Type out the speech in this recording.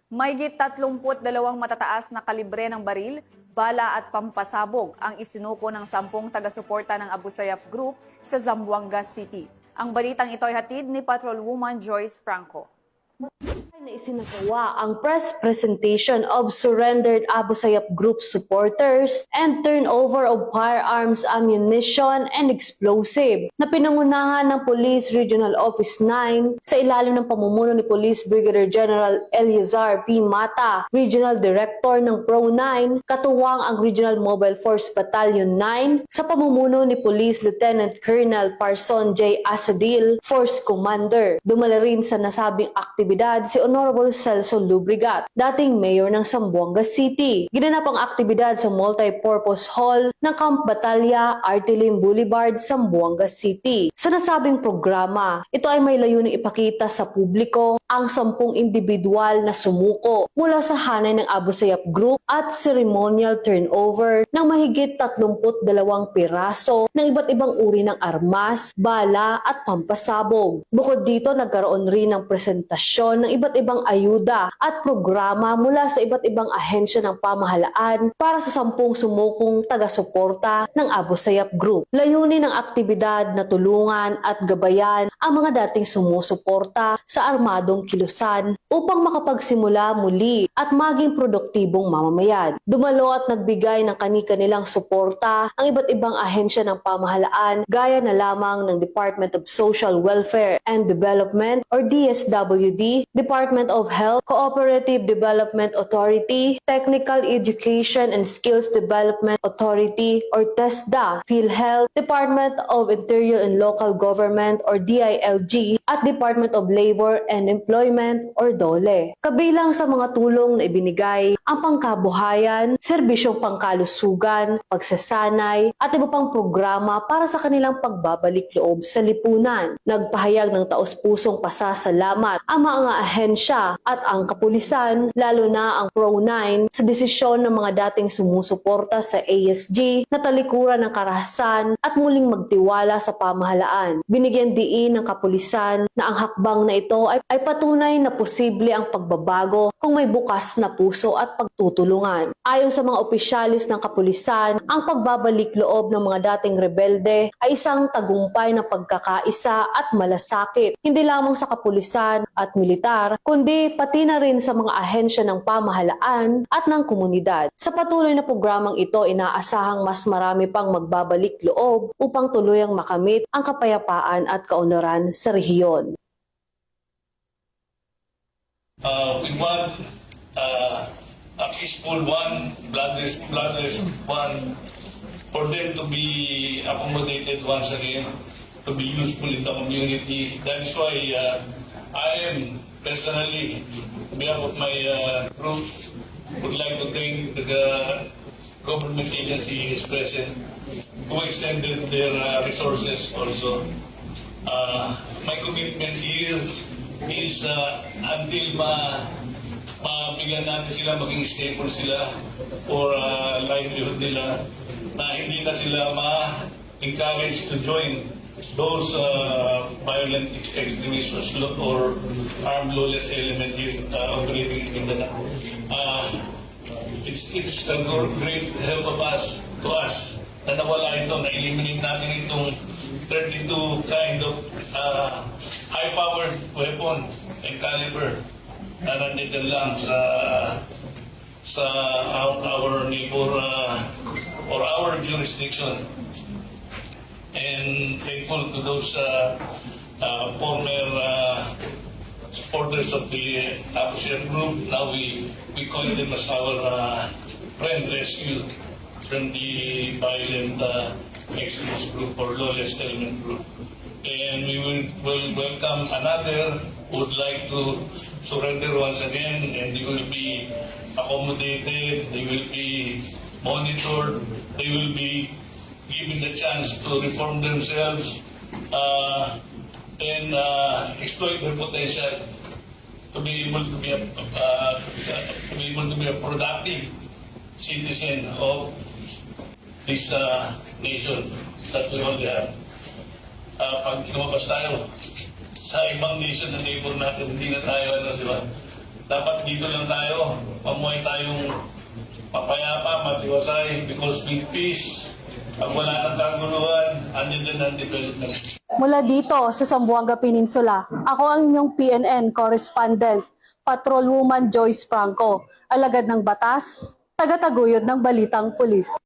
Mahigit 32 matataas na kalibre ng baril, bala at pampasabog ang isinuko ng 10 taga-suporta ng Abu Sayyaf Group sa Zamboanga City. Ang balitang ito ay hatid ni Patrolwoman Joyce Franco. Na isinagawa ang press presentation of surrendered Abu Sayyaf Group supporters and turnover of firearms, ammunition, and explosive na pinangunahan ng Police Regional Office 9 sa ilalim ng pamumuno ni Police Brigadier General Eliazar P. Mata, Regional Director ng PRO-9, katuwang ang Regional Mobile Force Battalion 9 sa pamumuno ni Police Lieutenant Colonel Parson J. Asadil, Force Commander. Dumala rin sa nasabing aktibidad si Honorable Celso Lubrigat, dating mayor ng Zamboanga City. Ginanap ang aktibidad sa multi-purpose hall ng Camp Batalya, Artilim Boulevard, Zamboanga City. Sa nasabing programa, ito ay may layuning ipakita sa publiko ang 10 individual na sumuko mula sa hanay ng Abu Sayyaf Group at ceremonial turnover ng mahigit 32 piraso ng iba't ibang uri ng armas, bala at pampasabog. Bukod dito, nagkaroon rin ng presentasyon ng iba't ibang ayuda at programa mula sa iba't ibang ahensya ng pamahalaan para sa 10 sumukong taga-suporta ng Abu Sayyaf Group. Layunin ng aktibidad na tulungan at gabayan ang mga dating sumusuporta sa armadong kilusan upang makapagsimula muli at maging produktibong mamamayan. Dumalo at nagbigay ng kani-kanilang suporta ang iba't ibang ahensya ng pamahalaan gaya na lamang ng Department of Social Welfare and Development or DSWD, Department of Health, Cooperative Development Authority, Technical Education and Skills Development Authority or TESDA, PhilHealth, Department of Interior and Local Government or DILG, at Department of Labor and Employment or DOLE. Kabilang sa mga tulong na ibinigay ang pangkabuhayan, serbisyong pangkalusugan, pagsasanay at iba pang programa para sa kanilang pagbabalik loob sa lipunan. Nagpahayag ng taos-pusong pasasalamat ang mga ahensya at ang kapulisan, lalo na ang PRO-9 sa desisyon ng mga dating sumusuporta sa ASG na talikuran ng karahasan at muling magtiwala sa pamahalaan. Binigyan diin ng kapulisan na ang hakbang na ito ay patunay na posible ang pagbabago kung may bukas na puso at pagtutulungan. Ayon sa mga opisyalis ng kapulisan, ang pagbabalik loob ng mga dating rebelde ay isang tagumpay ng pagkakaisa at malasakit, hindi lamang sa kapulisan at militar, kundi pati na rin sa mga ahensya ng pamahalaan at ng komunidad. Sa patuloy na programang ito, inaasahang mas marami pang magbabalik loob upang tuluyang makamit ang kapayapaan at kaunlaran sa rehiyon. We want a peaceful one, bloodless one, for them to be accommodated once again, to be useful in the community. That is why I am personally, on behalf of my group, would like to thank the government agencies present who extended their resources also. My commitment here is until mabigyan natin sila, maging stable sila for livelihood nila, na hindi na sila ma-encourage to join those violent extremists or armed lawless element here operating in the it's a great help of to us na nawala ito, na-eliminate natin itong 32 kind of high-powered weapon and caliber na nandito lang sa our neighbor or our jurisdiction. And thankful to those former supporters of the Abu Sayyaf Group. Now we call them as our friend rescue from the violent extremist group or lawless element group. And we will welcome another who would like to surrender once again, and they will be accommodated, they will be monitored, they will be given the chance to reform themselves and exploit their potential to be able to be a productive citizen of this nation that we all have. Pag lumabas tayo sa ibang nation na neighbor natin, hindi na tayo, di ba? dapat dito lang tayo, pamuhay tayong papayapa, matiwasay, because with peace, pag wala ng kaguluhan, andyan dyan ang development. Mula dito sa Zamboanga Peninsula, ako ang inyong PNN correspondent, Patrolwoman Joyce Franco, alagad ng batas, tagataguyod ng balitang pulis.